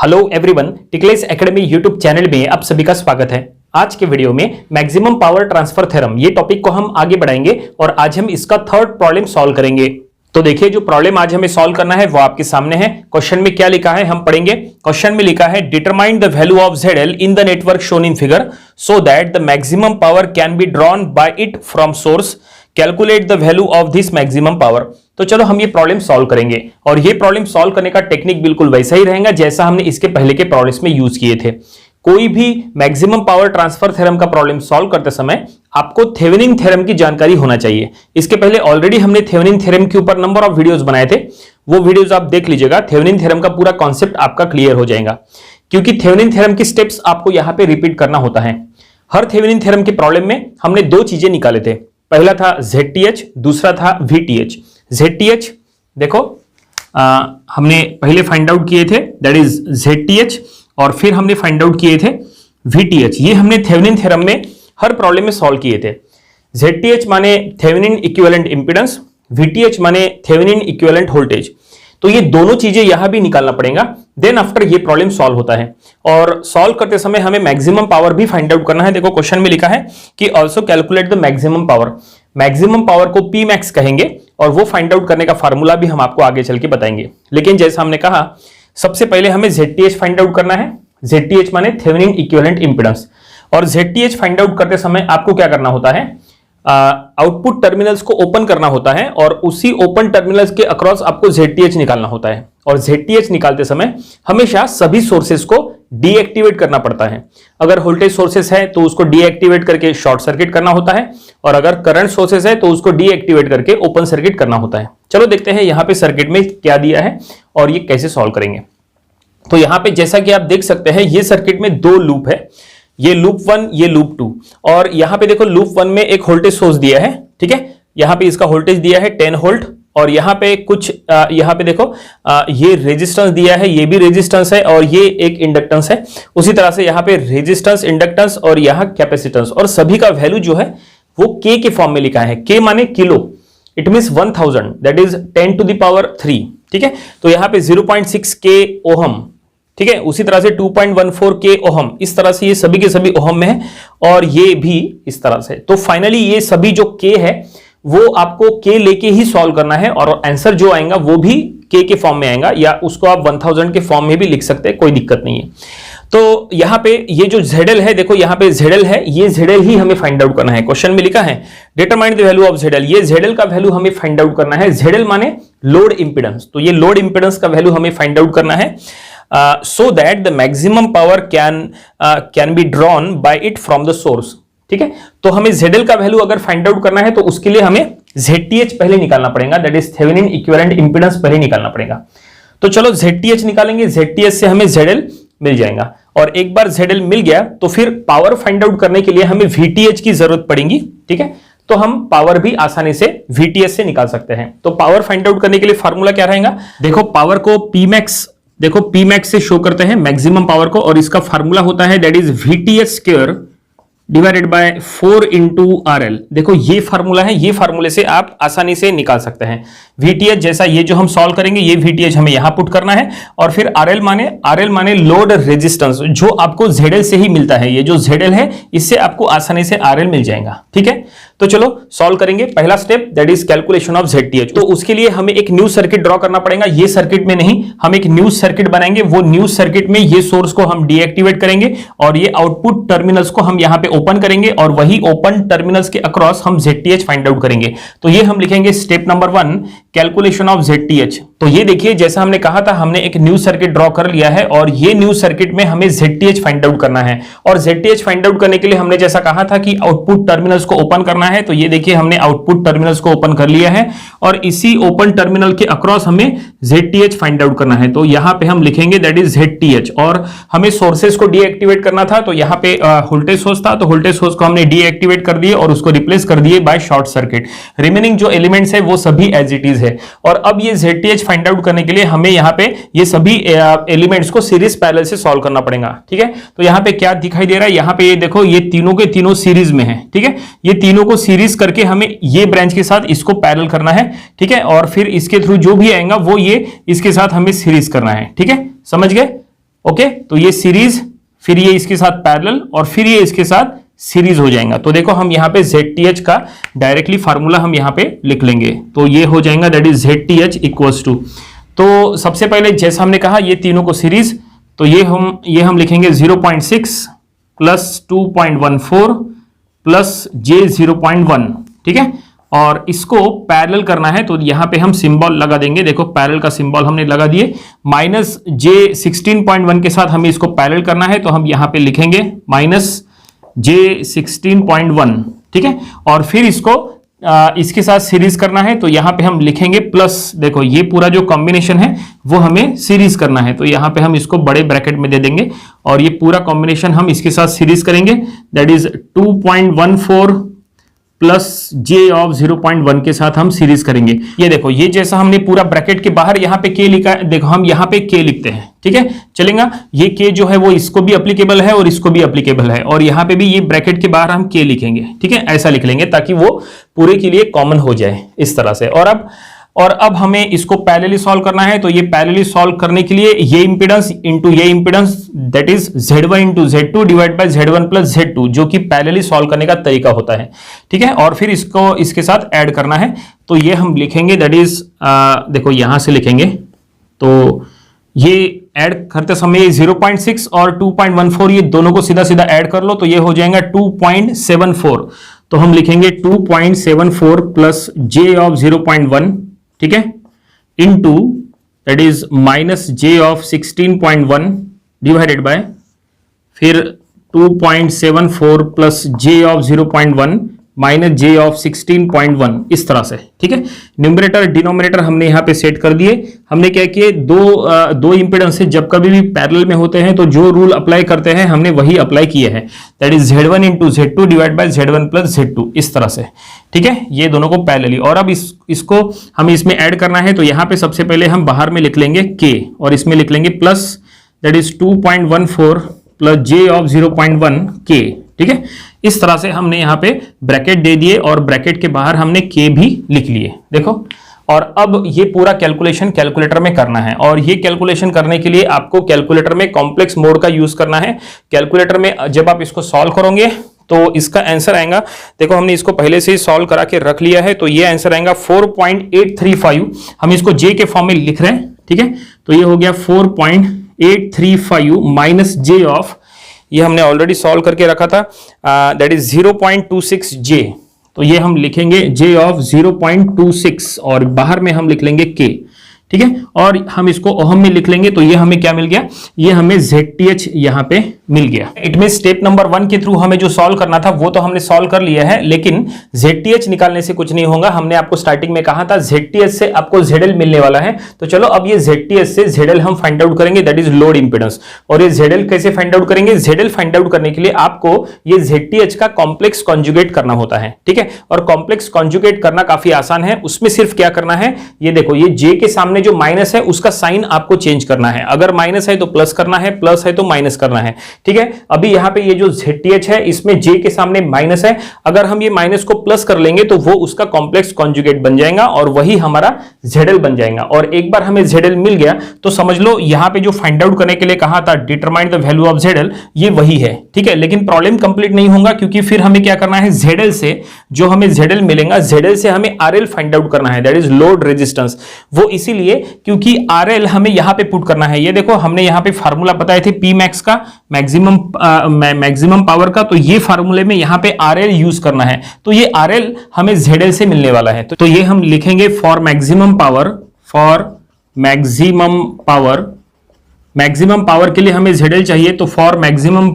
Hello everyone, टिकलेस academy YouTube channel में आप सभी का स्वागत है। आज के वीडियो में मैक्सिमम पावर ट्रांसफर थ्योरम ये टॉपिक को हम आगे बढ़ाएंगे और आज हम इसका थर्ड प्रॉब्लम सॉल्व करेंगे। तो देखिए, जो प्रॉब्लम आज हमें सॉल्व करना है वो आपके सामने है। क्वेश्चन में क्या लिखा है हम पढ़ेंगे। क्वेश्चन में लिखा है determine the value of ZL in the network shown in figure so that the maximum power can be drawn by it from source, calculate the value of this maximum power. तो चलो हम ये problem solve करेंगे और ये problem solve करने का technique बिल्कुल वैसा ही रहेगा जैसा हमने इसके पहले के प्रॉब्लम्स में यूज किए थे। कोई भी मैक्सिमम पावर ट्रांसफर थ्योरम का प्रॉब्लम सॉल्व करते समय आपको थेवेनिन थ्योरम की जानकारी होना चाहिए। इसके पहले ऑलरेडी हमने थेवेनिन थ्योरम के ऊपर नंबर ऑफ वीडियोस बनाए थे, वो वीडियोस आप देख लीजिएगा। थेवेनिन थ्योरम का पूरा कॉन्सेप्ट आपका क्लियर हो जाएगा, क्योंकि थेवेनिन थ्योरम के स्टेप्स आपको यहां पे रिपीट करना होता है। हर थेवेनिन थ्योरम के प्रॉब्लम में हमने दो चीजें निकाले थे। पहला था ZTH, दूसरा था VTH। ZTH देखो हमने पहले फाइंड आउट किए थे, दैट इज ZTH, और फिर हमने फाइंड आउट किए थे VTH। ये हमने थेवेनिन थ्योरम में हर प्रॉब्लम में सॉल्व किए थे। ZTH माने थेवेनिन इक्विवेलेंट इंपीडेंस, VTH माने थेवेनिन इक्विवेलेंट वोल्टेज। तो ये दोनों चीजें यहां भी निकालना पड़ेगा, देन आफ्टर ये प्रॉब्लम सॉल्व होता है। और सॉल्व करते समय हमें मैक्सिमम पावर भी फाइंड आउट करना है। देखो क्वेश्चन में लिखा है कि also calculate the maximum power. Maximum power को Pmax कहेंगे और वो फाइंड आउट करने का फार्मूला भी हम आपको आगे चल के बताएंगे। लेकिन जैसा हमने कहा, सबसे पहले हमें ZTH फाइंड आउट करना है। ZTH माने थेवेनिन इक्विवेलेंट इंपीडेंस। और ZTH फाइंड आउट करते समय आपको क्या करना होता है, आउटपुट टर्मिनल्स को ओपन करना होता है और उसी ओपन टर्मिनल्स के अक्रॉस आपको ZTH निकालना होता है। और ZTH निकालते समय हमेशा सभी सोर्सेस को डीएक्टिवेट करना पड़ता है। अगर वोल्टेज सोर्सेस है तो उसको डीएक्टिवेट करके शॉर्ट सर्किट करना होता है, और अगर करंट सोर्सेस है तो उसको डीएक्टिवेट करके ओपन सर्किट करना होता है। चलो देखते हैं यहाँ पे सर्किट में क्या दिया है और ये कैसे सॉल्व करेंगे। तो यहाँ पे जैसा कि आप देख सकते हैं, ये सर्किट में दो लूप है, ये लूप 1, ये लूप 2। और यहां पे देखो लूप 1 में एक वोल्टेज सोर्स दिया है, ठीक है। यहां पे इसका वोल्टेज दिया है 10 वोल्ट, और यहां पे कुछ यहां पे देखो ये रेजिस्टेंस दिया है, ये भी रेजिस्टेंस है, और ये एक इंडक्टेंस है। उसी तरह से यहां पे रेजिस्टेंस, इंडक्टेंस और यहां कैपेसिटेंस, और सभी का वैल्यू जो है वो K के फॉर्म में लिखा है। K माने kilo, it means 1000, that is 10 to the power 3, ठीक है। तो यहां पे 0.6 K ओहम, ठीक है। उसी तरह से 2.14 K ओहम, इस तरह से ये सभी के सभी ओहम में है, और ये भी इस तरह से। तो फाइनली ये सभी जो K है वो आपको K लेके ही सॉल्व करना है, और आंसर जो आएगा वो भी K के फॉर्म में आएगा, या उसको आप 1000 के फॉर्म में भी लिख सकते हैं, कोई दिक्कत नहीं है। तो यहां पे ये जो ZL है, देखो यहां पे ZL है, ये ZL ही हमें फाइंड आउट करना है। क्वेश्चन में लिखा है determine the value of ZL, ये ZL का वैल्यू हमें फाइंड आउट करना है। ZL माने लोड इंपीडेंस, तो ये लोड इंपीडेंस का वैल्यू हमें फाइंड आउट करना है, so that the maximum power can be drawn by it from the source, ठीक है। तो हमें ZL का वैल्यू अगर फाइंड आउट करना है तो उसके लिए हमें ZTH पहले निकालना पड़ेगा, that is Thevenin equivalent impedance पहले निकालना पड़ेगा। तो चलो ZTH निकालेंगे, ZTH से हमें ZL मिल जाएगा, और एक बार ZL मिल गया तो फिर पावर फाइंड आउट करने के लिए हमें VTH की जरूरत पड़ेगी, ठीक है। तो हम पावर भी आसानी से VTH से निकाल सकते हैं। तो पावर फाइंड आउट करने के लिए फार्मूला क्या रहेगा, देखो पावर को Pmax, देखो Pmax से शो करते हैं मैक्सिमम पावर को, और इसका फार्मूला होता है that is VTH square divided by 4 into RL। देखो ये फार्मूला है, ये फार्मूले से आप आसानी से निकाल सकते हैं। VTH जैसा ये जो हम सॉल्व करेंगे, ये VTH हमें यहां पुट करना है, और फिर RL माने लोड रेजिस्टेंस, जो आपको ZL से ही मिलता है। ये जो ZL है इससे आपको आसानी से RL मिल जाएगा, ठीक है। तो चलो सॉल्व करेंगे। पहला step that is calculation of ZTH। तो उसके लिए हमें एक न्यू सर्किट ड्रॉ करना पड़ेगा। ये सर्किट में नहीं, हम एक न्यू सर्किट बनाएंगे। वो न्यू सर्किट में ये सोर्स को हम डीएक्टिवेट करेंगे, और ये आउटपुट टर्मिनल्स को हम यहां पे ओपन करेंगे, और वही ओपन टर्मिनल्स के अक्रॉस हम ZTH फाइंड आउट करेंगे। तो ये हम लिखेंगे step number 1, calculation of ZTH। तो ये देखिए, जैसा हमने कहा था, हमने एक न्यू सर्किट ड्रॉ कर लिया है, और ये न्यू सर्किट में हमें ZTH फाइंड आउट करना है। और ZTH फाइंड आउट करने के लिए हमने जैसा कहा था कि आउटपुट टर्मिनल्स को ओपन करना है। तो ये देखिए हमने आउटपुट टर्मिनल्स को ओपन कर लिया है, और इसी ओपन टर्मिनल के अक्रॉस हमें ZTH फाइंड आउट करना है। तो यहां पे हम लिखेंगे दैट इज ZTH। और हमें सोर्सेस को डीएक्टिवेट करना था, तो यहां पे वोल्टेज सोर्स था, तो वोल्टेज सोर्स को हमने डीएक्टिवेट कर दिए और उसको रिप्लेस कर दिए बाय शॉर्ट सर्किट। रिमेनिंग जो एलिमेंट्स है वो सभी एज इट इज है। और अब ये ZTH फाइंड आउट करने के लिए हमें यहाँ पे ये सभी एलिमेंट्स को सीरीज पैरेलल से सॉल्व करना पड़ेगा, ठीक है। तो यहाँ पे क्या दिखाई दे रहा है, यहाँ पे ये देखो, ये तीनों के तीनों सीरीज में है, ठीक है। ये तीनों को सीरीज करके हमें ये ब्रांच के साथ इसको पैरेलल करना है, ठीक है। और फिर इसके थ्रू जो भी आएगा वो ये इसके साथ हमें सीरीज करना है, ठीक है। समझ गए? ओके, तो ये सीरीज, फिर ये इसके साथ पैरेलल और फिर ये इसके साथ सीरीज हो जाएगा। तो देखो हम यहाँ पे ZTH का डायरेक्टली फार्मूला हम यहाँ पे लिख लेंगे, तो ये हो जाएगा that is ZTH equals to, तो सबसे पहले जैसा हमने कहा ये तीनों को सीरीज, तो ये हम लिखेंगे 0.6 प्लस 2.14 प्लस J0.1, ठीक है। और इसको पैरेलल करना है तो यहां पे हम सिंबल लगा देंगे, देखो पैरेलल का सिंबल हमने लगा दिए, माइनस J16.1 के साथ हमें इसको पैरेलल करना है तो हम यहां पे लिखेंगे माइनस J16.1, ठीक है। और फिर इसको इसके साथ सीरीज करना है तो यहां पे हम लिखेंगे प्लस, देखो ये पूरा जो कॉम्बिनेशन है वो हमें सीरीज करना है, तो यहां पे हम इसको बड़े ब्रैकेट में दे देंगे और ये पूरा कॉम्बिनेशन हम इसके साथ सीरीज करेंगे, that is 2.14 plus J of 0.1 के साथ हम सीरीज करेंगे। ये देखो ये जैसा हमने पूरा ब्रैकेट के बाहर यहाँ पे K लिखा है, देखो हम यहाँ पे K लिखते हैं, ठीक है, चलेगा। ये K जो है वो इसको भी एप्लीकेबल है और इसको भी एप्लीकेबल है, और यहाँ पे भी ये ब्रैकेट के बाहर हम K लिखेंगे, ठीक है, ऐसा लिख लेंगे ताकि वो पूरे के लिए कॉमन हो जाए इस तरह से। और अब हमें इसको पैरेलली सॉल्व करना है, तो ये पैरेलली सॉल्व करने के लिए ये इंपीडेंस इनटू ये impedance that is Z1 into Z2 divide by Z1 plus Z2, जो कि पैरेलली सॉल्व करने का तरीका होता है, ठीक है। और फिर इसको इसके साथ ऐड करना है, तो ये हम लिखेंगे दैट इज देखो यहां से लिखेंगे, तो ये ऐड करते समय 0.6 और 2.14 ये दोनों को सीधा सीधा ऐड कर लो तो ये हो जाएगा 2.74, तो हम लिखेंगे 2.74 प्लस J ऑफ 0.1, ठीक है, into that is minus J of 16.1 divided by फिर 2.74 plus J of 0.1 minus J of 16.1, इस तरह से, ठीक है। न्यूमरेटर डिनोमिनेटर हमने यहाँ पे सेट कर दिए। हमने क्या किए, दो इंपेडेंस से जब कभी भी पैरेलल में होते हैं तो जो रूल अप्लाई करते हैं हमने वही अप्लाई किए हैं, that is Z1 into Z2 divide by Z1 plus Z2, इस तरह से, ठीक है, ये दोनों को पैरेलली। और अब इसको हमें इसमें ऐड करना है, तो यहाँ पे सबसे पहले हम बाहर में लिख लेंगे K और इसमें लिख लेंगे plus that is 2.14 plus J of 0.1 K, ठीक है। इस तरह से हमने यहाँ पे ब्रैकेट दे दिए और ब्रैकेट के बाहर हमने K भी लिख लिए, देखो। और अब ये पूरा कैलकुलेशन कैलकुलेटर में करना है, और ये कैलकुलेशन करने के लिए आपको कैलकुलेटर में कॉम्प्लेक्स मोड का यूज करना है। कैलकुलेटर में जब आप इसको सॉल्व करोगे तो इसका आंसर आएगा, देखो हमने इसको पहले से ही सॉल्व करा के रख लिया है, तो ये आंसर आएगा 4.835। हम इसको J के फॉर्म में लिख रहे हैं, ठीक है, तो ये हो गया 4.835 माइनस J ऑफ, ये हमने ऑलरेडी सॉल्व करके रखा था, दैट इज 0.26 J, तो ये हम लिखेंगे J ऑफ 0.26 और बाहर में हम लिख लेंगे K, ठीक है। और हम इसको ओहम में लिख लेंगे, तो ये हमें क्या मिल गया, ये हमें ZTH यहां पे मिल गया। इट मीन स्टेप नंबर 1 के थ्रू हमें जो सॉल्व करना था वो तो हमने सॉल्व कर लिया है, लेकिन ZTH निकालने से कुछ नहीं होगा। हमने आपको स्टार्टिंग में कहा था ZTH से आपको ZL मिलने वाला है, तो चलो अब ये ZTH से ZL हम फाइंड आउट करेंगे, दैट इज लोड इंपेडेंस। और ये ZL कैसे फाइंड आउट करेंगे, ZL फाइंड आउट करने के लिए आपको ये ZTH का कॉम्प्लेक्स कॉन्जुगेट करना होता है, ठीक है। और कॉम्प्लेक्स कॉन्जुगेट करना काफी आसान है, उसमें सिर्फ क्या करना है, ये देखो ये J के सामने जो माइनस है उसका साइन आपको चेंज करना है, अगर माइनस है तो प्लस करना है, प्लस है तो माइनस करना है, ठीक है। अभी यहां पे ये जो ZTH है इसमें J के सामने माइनस है, अगर हम ये माइनस को प्लस कर लेंगे तो वो उसका कॉम्प्लेक्स कॉन्जुगेट बन जाएगा और वही हमारा ZL बन जाएगा। और एक बार हमें ZL मिल गया तो समझ लो यहां पे जो फाइंड आउट करने के लिए कहा था determine the value of ZL, ये वही है, ठीक है। लेकिन प्रॉब्लम कंप्लीट नहीं होगा, क्योंकि फिर हमें क्या करना है, ZL से जो हमें ZL मिलेगा, ZL से हमें RL फाइंड आउट करना है, दैट इज लोड रेजिस्टेंस। वो इसीलिए क्योंकि RL हमें यहां पे पुट करना है, ये देखो हमने यहां पे फार्मूला बताए थे P मैक्स का, मैक्सिमम पावर का, तो ये फार्मूले में यहां पे RL यूज करना है, तो ये RL हमें ZL से मिलने वाला है। तो ये हम लिखेंगे फॉर मैक्सिमम पावर के लिए हमें ZL चाहिए, तो फॉर मैक्सिमम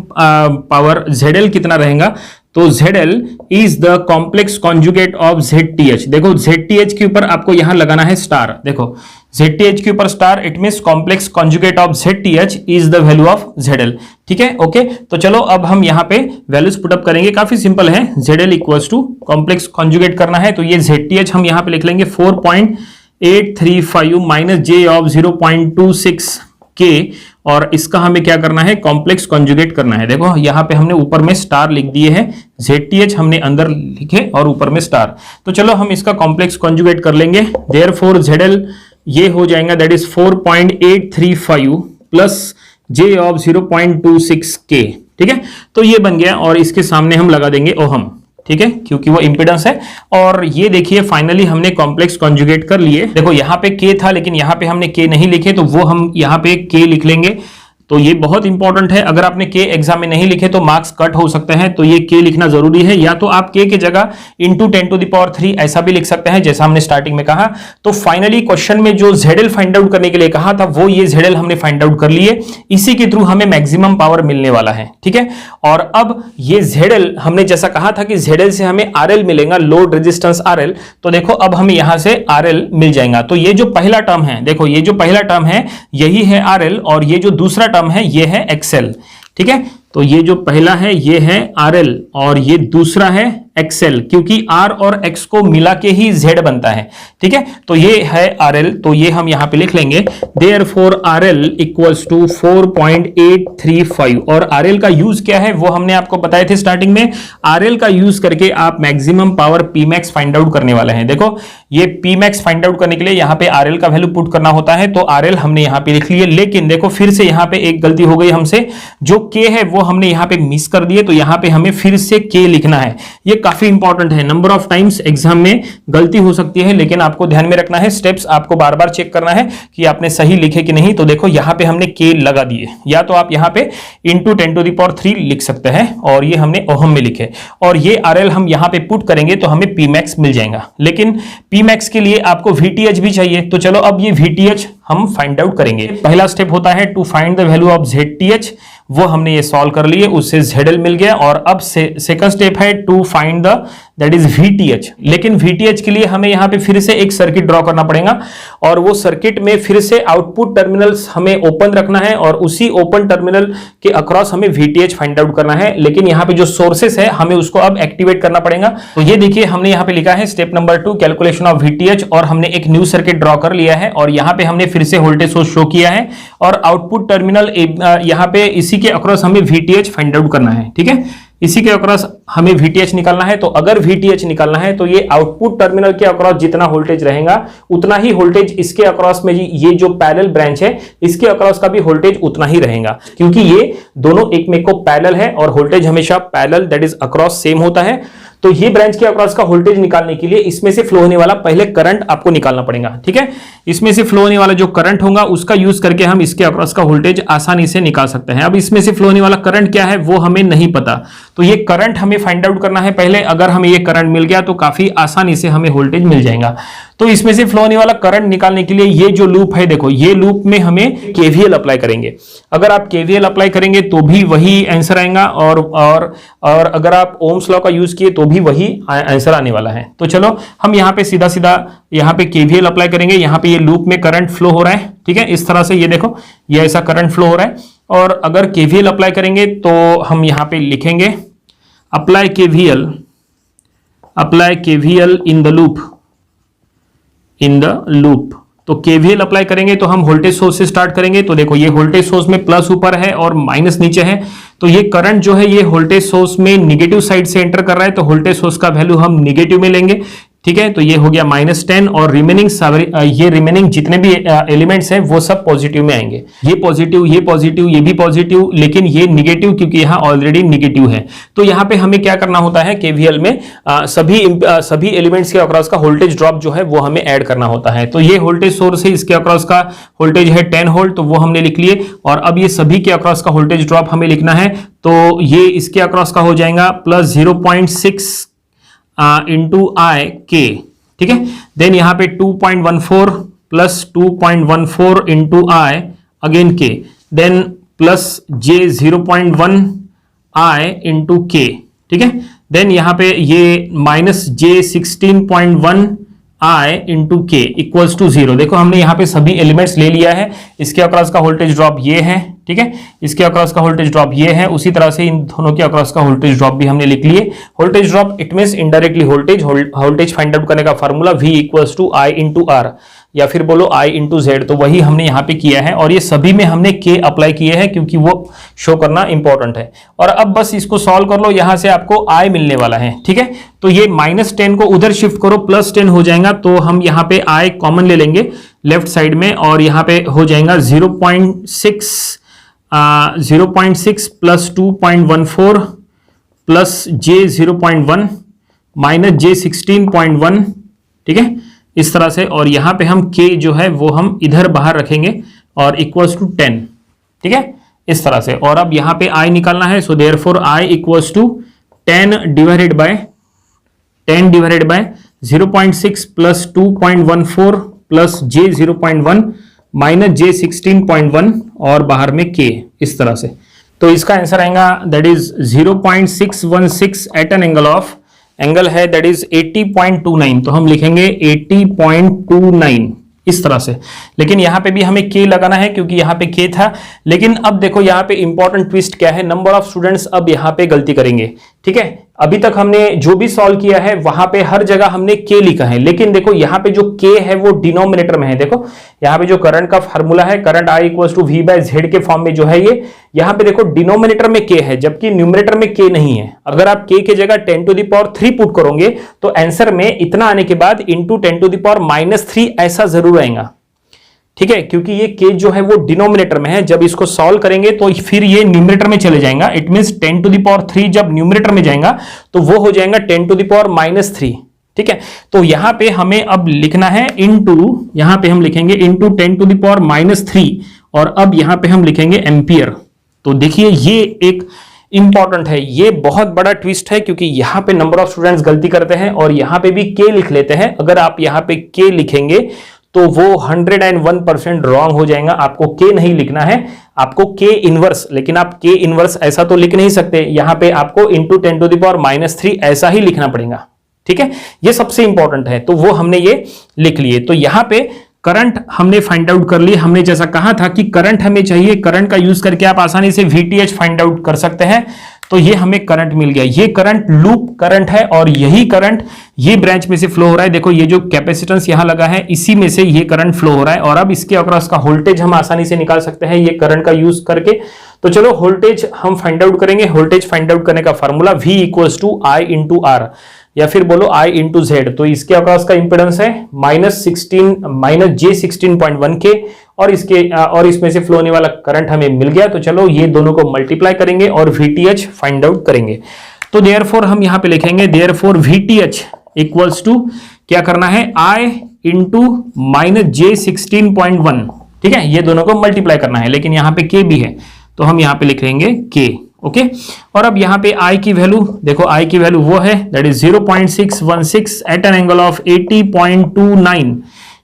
पावर ZL कितना रहेगा, तो ZL is the complex conjugate of ZTH। देखो ZTH के ऊपर आपको यहां लगाना है स्टार, देखो ZTH के ऊपर star, it means complex conjugate of ZTH is the value of ZL, ठीक है, ओके। तो चलो अब हम यहां पे वैल्यूज पुट अप करेंगे, काफी सिंपल है। ZL equals to complex conjugate करना है, तो ये ZTH हम यहां पे लिख लेंगे 4.835 माइनस J ऑफ 0.26 K, और इसका हमें क्या करना है, कॉम्प्लेक्स कॉन्जुगेट करना है। देखो यहां पे हमने ऊपर में स्टार लिख दिए हैं, ZTH हमने अंदर लिखे और ऊपर में स्टार, तो चलो हम इसका कॉम्प्लेक्स कॉन्जुगेट कर लेंगे। देयरफॉर ZL ये हो जाएगा that is 4.835 plus J of 0.26 K, ठीक है। तो ये बन गया और इसके सामने हम लगा देंगे ओहम, ठीक है, क्योंकि वो इंपेडेंस है। और ये देखिए फाइनली हमने कॉम्प्लेक्स कॉन्जुगेट कर लिए। देखो यहाँ पे K था लेकिन यहाँ पे हमने K नहीं लिखे, तो वो हम यहाँ पे K लिख लेंगे। तो ये बहुत इंपॉर्टेंट है, अगर आपने K एग्जाम में नहीं लिखे तो मार्क्स कट हो सकते हैं, तो ये K लिखना जरूरी है। या तो आप K की जगह इंटू 10⁻³ ऐसा भी लिख सकते हैं, जैसा हमने स्टार्टिंग में कहा। तो फाइनली क्वेश्चन में जो ZL फाइंड आउट करने के लिए कहा था, वो ये ZL हमने फाइंड आउट कर लिए। इसी के थ्रू हमें मैक्सिमम पावर मिलने वाला है, ठीक है। और अब ये ZL हमने जैसा कहा था कि ZL से हमें RL मिलेगा, लोड रेजिस्टेंस RL। तो देखो अब हमें यहां से RL मिल जाएगा। तो ये जो पहला टर्म है, देखो ये जो पहला टर्म है यही है RL, और ये जो दूसरा टर्म है ये है XL, ठीक है। तो ये जो पहला है ये है RL और ये दूसरा है XL, क्योंकि R और X को मिला के ही Z बनता है, ठीक है। तो ये है RL, तो ये हम यहां पे लिख लेंगे therefore RL इक्वल्स टू 4.835। और RL का यूज क्या है वो हमने आपको बताए थे स्टार्टिंग में। RL का यूज करके आप maximum power Pmax find out करने वाले हैं। देखो ये Pmax फाइंड आउट करने के लिए यहाँ पे RL का वैल्यू पुट करना होता है, तो RL हमने यहाँ पे लिख लिए। लेकिन देखो फिर से यहाँ पे एक गलती हो गई हमसे, जो K है वो हमने यहाँ पे मिस कर दिए, तो यहाँ पे हमें फिर से K लिखना है। ये काफी इंपॉर्टेंट है, नंबर ऑफ टाइम्स एग्जाम में गलती हो सकती है, लेकिन आपको ध्यान में रखना है, स्टेप्स आपको बार बार चेक करना है कि आपने सही लिखे कि नहीं। तो देखो यहाँ पे हमने K लगा दिए, या तो आप यहाँ पे इंटू 10⁻³ लिख सकते हैं, और ये हमने ओहम में लिखे, और ये RL हम यहाँ पे पुट करेंगे तो हमें Pmax मिल जाएगा। लेकिन Pmax के लिए आपको VTH भी चाहिए, तो चलो अब ये VTH हम फाइंड आउट करेंगे। पहला स्टेप होता है to find the value of ZTH, वो हमने ये सॉल्व कर लिए, उससे ZL मिल गया। और अब सेकंड स्टेप है to find the that is VTH। लेकिन VTH के लिए हमें यहाँ पे फिर से एक सर्किट ड्रॉ करना पड़ेगा, और वो सर्किट में फिर से आउटपुट टर्मिनल्स हमें ओपन रखना है, और उसी ओपन टर्मिनल के अक्रॉस हमें VTH फाइंड आउट करना है। लेकिन यहाँ पे जो सोर्सेस है हमें उसको अब एक्टिवेट करना पड़ेगा। तो ये देखिए हमने यहाँ पे लिखा है step number 2 calculation of VTH, और हमने एक न्यू सर्किट ड्रॉ कर लिया है, और यहाँ पे हमने फिर से वोल्टेज सोर्स शो किया है, और आउटपुट टर्मिनल यहाँ पे इसी के अक्रॉस हमें VTH फाइंड आउट करना है, ठीक है। इसी के अक्रॉस हमें VTH निकालना है। तो अगर VTH निकालना है तो ये आउटपुट टर्मिनल के अक्रॉस जितना वोल्टेज रहेगा उतना ही वोल्टेज इसके अक्रॉस में, ये जो पैरेलल ब्रांच है इसके अक्रॉस का भी वोल्टेज उतना ही रहेगा, क्योंकि ये दोनों एक में को पैरेलल है, और वोल्टेज हमेशा parallel that is across same होता है। तो ये ब्रांच के अक्रॉस का वोल्टेज निकालने के लिए इसमें से फ्लो होने वाला पहले करंट आपको निकालना पड़ेगा, ठीक है। इसमें से फ्लो होने वाला जो करंट होगा उसका यूज करके हम इसके अक्रॉस का वोल्टेज आसानी से निकाल सकते हैं। अब इसमें से फ्लो होने वाला करंट क्या है वो हमें नहीं पता, तो ये करंट हमें फाइंड आउट करना है पहले। अगर हमें ये करंट मिल गया तो काफी आसानी से हमें वोल्टेज मिल जाएगा। तो इसमें से फ्लो होने वाला करंट निकालने के लिए ये जो लूप है, देखो ये लूप में हमें KVL अप्लाई करेंगे। अगर आप KVL अप्लाई करेंगे तो भी वही आंसर आएगा, और अगर आप ओम्स लॉ का यूज किए तो भी वही आंसर आने वाला है। तो चलो हम यहाँ पे सीधा सीधा यहाँ पे KVL अप्लाई करेंगे। यहाँ पे ये लूप में करंट फ्लो हो रहा है, ठीक है, इस तरह से ये देखो ये ऐसा करंट फ्लो हो रहा है। और अगर KVL अप्लाई करेंगे तो हम यहाँ पे लिखेंगे apply KVL in the loop. तो KVL अप्लाई करेंगे तो हम वोल्टेज सोर्स से स्टार्ट करेंगे। तो देखो ये वोल्टेज सोर्स में प्लस ऊपर है और माइनस नीचे है, तो ये करंट जो है ये वोल्टेज सोर्स में निगेटिव साइड से एंटर कर रहा है, तो वोल्टेज सोर्स का वैल्यू हम निगेटिव में लेंगे, ठीक है। तो ये हो गया -10, और रिमेनिंग जितने भी एलिमेंट्स हैं वो सब पॉजिटिव में आएंगे। ये पॉजिटिव, ये पॉजिटिव, ये भी पॉजिटिव, लेकिन ये निगेटिव क्योंकि यहाँ ऑलरेडी निगेटिव है। तो यहाँ पे हमें क्या करना होता है KVL में सभी एलिमेंट्स के अक्रॉस का वोल्टेज ड्रॉप जो है वो हमें ऐड करना होता है। तो ये वोल्टेज सोर्स है, इसके अक्रॉस का वोल्टेज है 10 वोल्ट, तो वो हमने लिख लिए। और अब ये सभी के अक्रॉस का वोल्टेज ड्रॉप हमें लिखना है, तो ये इसके अक्रॉस का हो जाएगा +0.6 इंटू IK, ठीक है। देन यहाँ पे 2.14 plus 2.14 into I again K, then plus J0.1 I into K, ठीक है। देन यहाँ पे ये -J16.1 I into K equals to 0। देखो हमने यहाँ पे सभी एलिमेंट्स ले लिया है। इसके अक्रॉस का वोल्टेज ड्रॉप ये है, ठीक है, इसके अक्रॉस का वोल्टेज ड्रॉप ये है, उसी तरह से इन दोनों के अक्रॉस का वोल्टेज ड्रॉप भी हमने लिख लिए। Voltage drop it means indirectly voltage find out करने का formula V equals to I into R, या फिर बोलो I इंटू Z। तो वही हमने यहाँ पे किया है, और ये सभी में हमने K अप्लाई किए हैं क्योंकि वो शो करना इंपॉर्टेंट है। और अब बस इसको सॉल्व कर लो, यहाँ से आपको I मिलने वाला है, ठीक है। तो ये -10 को उधर शिफ्ट करो, +10 हो जाएगा, तो हम यहाँ पे I कॉमन ले लेंगे लेफ्ट साइड में, और यहाँ पे हो जाएगा 0.6 0.6 plus 2.14 plus J 0.1 minus J 16.1, ठीक है, इस तरह से। और यहां पे हम K जो है वो हम इधर बाहर रखेंगे और इक्वल्स टू 10, ठीक है, इस तरह से। और अब यहां पे I निकालना है, so therefore I equals to 10 divided by 0.6 plus 2.14 plus J 0.1 minus J 16.1 और बाहर में K, इस तरह से। तो इसका आंसर आएगा that is 0.616 at an angle है दैट इज 80.29, तो हम लिखेंगे 80.29 इस तरह से। लेकिन यहां पे भी हमें K लगाना है क्योंकि यहां पे K था। लेकिन अब देखो यहां पे इंपॉर्टेंट ट्विस्ट क्या है, नंबर ऑफ स्टूडेंट्स अब यहां पे गलती करेंगे, ठीक है। अभी तक हमने जो भी सॉल्व किया है वहां पे हर जगह हमने K लिखा है, लेकिन देखो यहां पे जो K है वो डिनोमिनेटर में है। देखो यहां पे जो करंट का फार्मूला है, current I equals to V by Z के फॉर्म में जो है ये, यहां पे देखो डिनोमिनेटर में K है जबकि न्यूमरेटर में K नहीं है। अगर आप K की जगह 10 टू द पावर 3 पुट करोगे तो आंसर में इतना आने के बाद इंटू 10 टू द पावर -3 ऐसा जरूर आएगा, ठीक है, क्योंकि ये K जो है वो डिनोमिनेटर में है। जब इसको सॉल्व करेंगे तो फिर ये न्यूमरेटर में चले जाएगा। It means 10 to the power 3 जब न्यूमरेटर में जाएगा तो वो हो जाएगा 10 टू द पावर -3, ठीक है। तो यहां पे हमें अब लिखना है इनटू, यहां पे हम लिखेंगे इनटू 10 टू द पावर -3 और अब यहां पे हम लिखेंगे एम्पियर। तो देखिए ये एक इंपॉर्टेंट है, ये बहुत बड़ा ट्विस्ट है क्योंकि यहां पे नंबर ऑफ स्टूडेंट्स गलती करते हैं और यहां पे भी K लिख लेते हैं। अगर आप यहां पे K लिखेंगे तो वो 101% रॉन्ग हो जाएगा। आपको K नहीं लिखना है, आपको K इनवर्स, लेकिन आप K इनवर्स ऐसा तो लिख नहीं सकते, यहां पे आपको इंटू 10 टू द पावर -3 ऐसा ही लिखना पड़ेगा, ठीक है। ये सबसे इंपॉर्टेंट है, तो वो हमने ये लिख लिए। तो यहां पे करंट हमने फाइंड आउट कर ली। हमने जैसा कहा था कि करंट हमें चाहिए, करंट का यूज करके आप आसानी से VTH फाइंड आउट कर सकते हैं। तो ये हमें करंट मिल गया, ये करंट लूप करंट है और यही करंट ये ब्रांच में से फ्लो हो रहा है। देखो ये जो कैपेसिटेंस यहां लगा है इसी में से ये करंट फ्लो हो रहा है और अब इसके अक्रॉस का वोल्टेज हम आसानी से निकाल सकते हैं ये करंट का यूज करके। तो चलो वोल्टेज हम फाइंड आउट करेंगे। वोल्टेज फाइंड आउट करने का formula V equals to I into R या फिर बोलो I इंटू Z। तो इसके अक्रॉस का इंपेडेंस है माइनस J 16.1 K और इसमें से फ्लो होने वाला करंट हमें मिल गया। तो चलो ये दोनों को मल्टीप्लाई करेंगे और VTH फाइंड आउट करेंगे। तो देयरफॉर हम यहां पे लिखेंगे देयरफॉर VTH इक्वल्स टू क्या करना है I इंटू माइनस J 16.1, ठीक है, ये दोनों को मल्टीप्लाई करना है। लेकिन यहां पे K भी है तो हम यहां पे लिख लेंगे K, ओके। और अब यहां पे I की वैल्यू देखो, I की वैल्यू वो है that is 0.616 at an angle of 80.29,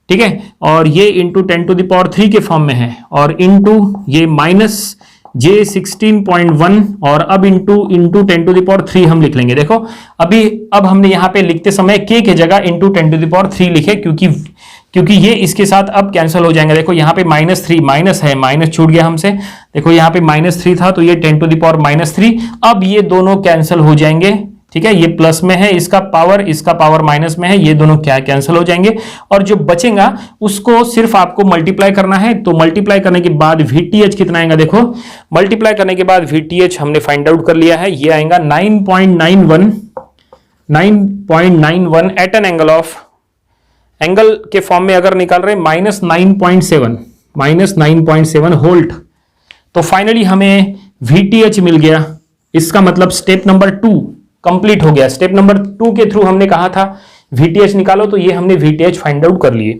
ठीक है। और ये इंटू 10 टू द पावर 3 के फॉर्म में है और इंटू ये माइनस J 16.1 और अब इंटू 10 टू द पावर 3 हम लिख लेंगे। देखो अब हमने यहाँ पे लिखते समय K की जगह इंटू 10 टू द पावर 3 लिखे क्योंकि ये इसके साथ अब कैंसिल हो जाएंगे। देखो यहाँ पे -3 माइनस है, माइनस छूट गया हमसे। देखो यहाँ पे -3 था तो ये 10 टू द पावर -3, अब ये दोनों कैंसिल हो जाएंगे, ठीक है। ये प्लस में है, इसका पावर माइनस में है, ये दोनों क्या कैंसिल हो जाएंगे और जो बचेगा उसको सिर्फ आपको मल्टीप्लाई करना है। तो मल्टीप्लाई करने के बाद VTH कितना आएगा, देखो मल्टीप्लाई करने के बाद VTH हमने फाइंड आउट कर लिया है, ये आएगा 9.91 at an angle of, angle के फॉर्म में अगर निकाल रहे -9.7 वोल्ट। तो फाइनली हमें VTH मिल गया। इसका मतलब स्टेप नंबर 2 कंप्लीट हो गया। स्टेप नंबर 2 के थ्रू हमने कहा था VTH निकालो, तो ये हमने VTH फाइंड आउट कर लिए।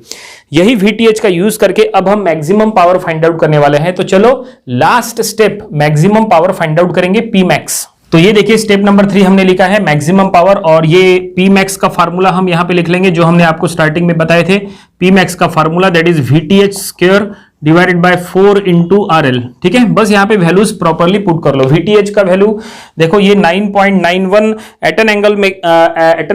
यही VTH का यूज करके अब हम मैक्सिमम पावर फाइंड आउट करने वाले हैं। तो चलो last step maximum power find out करेंगे, Pmax। तो ये देखिए स्टेप नंबर 3 हमने लिखा है मैक्सिमम पावर और ये Pmax का फार्मूला हम यहां पे लिख लेंगे जो हमने आपको स्टार्टिंग में बताए थे। Pmax का formula that is VTH square divided by 4 into RL, ठीक है। बस यहाँ पे वैल्यूज प्रॉपर्ली पुट कर लो। VTH का वैल्यू देखो ये 9.91 एट एन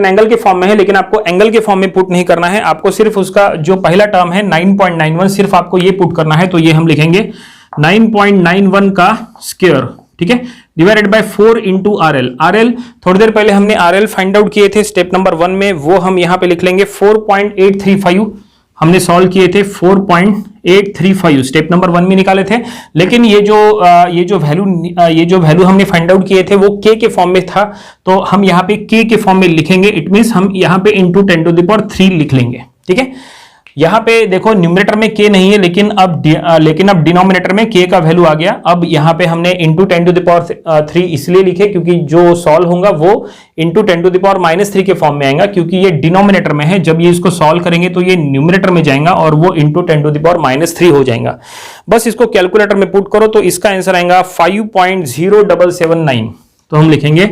एंगल के फॉर्म में है, लेकिन आपको एंगल के फॉर्म में पुट नहीं करना है, आपको सिर्फ उसका जो पहला टर्म है 9.91 सिर्फ आपको ये पुट करना है। तो ये हम लिखेंगे 9.91 का स्क्वायर, ठीक है, डिवाइडेड बाय 4 इंटू RL। थोड़ी देर पहले हमने RL फाइंड आउट किए थे स्टेप नंबर 1 में, वो हम यहां पे लिख लेंगे 4.835 हमने सॉल्व किए थे 4.835 स्टेप नंबर 1 में निकाले थे। लेकिन ये जो वैल्यू हमने फाइंड आउट किए थे वो K के फॉर्म में था, तो हम यहाँ पे K के फॉर्म में लिखेंगे। इट मींस हम यहाँ पे इंटू 10 टू द पावर 3 लिख लेंगे, ठीक है। यहां पे देखो न्यूमरेटर में k नहीं है, लेकिन अब डिनोमिनेटर में k का वैल्यू आ गया। अब यहां पे हमने इंटू 10 टू द पावर 3 इसलिए लिखे क्योंकि जो सॉल्व होगा वो इंटू 10 टू द पावर -3 के फॉर्म में आएगा, क्योंकि ये डिनोमिनेटर में है। जब ये इसको सॉल्व करेंगे तो ये न्यूमरेटर में जाएगा और वो इंटू 10 टू द पावर -3 हो जाएगा। बस इसको कैलकुलेटर में पुट करो तो इसका आंसर आएगा 5.0779। तो हम लिखेंगे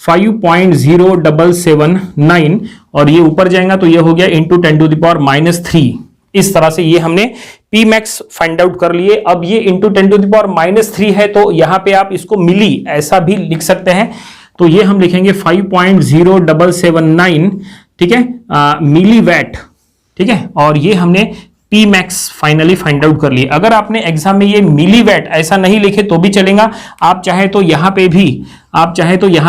5.0779 और ये ऊपर जाएगा तो ये हो गया इंटू 10 टू द पावर -3। इस तरह से ये हमने P max फाइंड आउट कर लिए। अब ये इंटू 10 टू द पावर -3 है तो यहां पे आप इसको मिली ऐसा भी लिख सकते हैं। तो ये हम लिखेंगे 5.0779, ठीक है, मिली वैट, ठीक है। और ये हमने P max finally find out कर लिए। अगर आपने एग्जाम में ये मिली वैट ऐसा नहीं लिखे तो भी चलेगा, आप चाहे तो यहां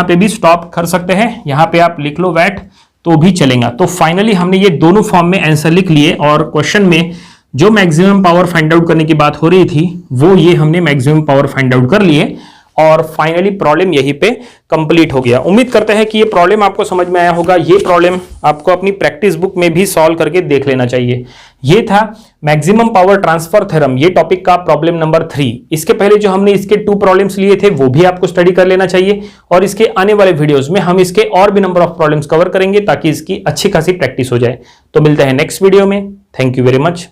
पे भी स्टॉप कर सकते हैं, यहां पे आप लिख लो वैट तो भी चलेगा। तो फाइनली हमने ये दोनों फॉर्म में आंसर लिख लिए और क्वेश्चन में जो मैक्सिमम पावर फाइंड आउट करने की बात हो रही थी वो ये हमने मैक्सिमम पावर फाइंड आउट कर लिए और फाइनली प्रॉब्लम यहीं पे कंप्लीट हो गया। उम्मीद करते हैं कि ये प्रॉब्लम आपको समझ में आया होगा। ये प्रॉब्लम आपको अपनी प्रैक्टिस बुक में भी सॉल्व करके देख लेना चाहिए। ये था मैक्सिमम पावर ट्रांसफर थ्योरम, ये टॉपिक का प्रॉब्लम नंबर 3। इसके पहले जो हमने इसके 2 प्रॉब्लम्स लिए थे वो भी आपको स्टडी कर लेना चाहिए और इसके आने वाले वीडियोस में हम इसके और भी नंबर ऑफ प्रॉब्लम्स कवर करेंगे ताकि इसकी अच्छी खासी प्रैक्टिस हो जाए। तो मिलते हैं नेक्स्ट वीडियो में। Thank you very much.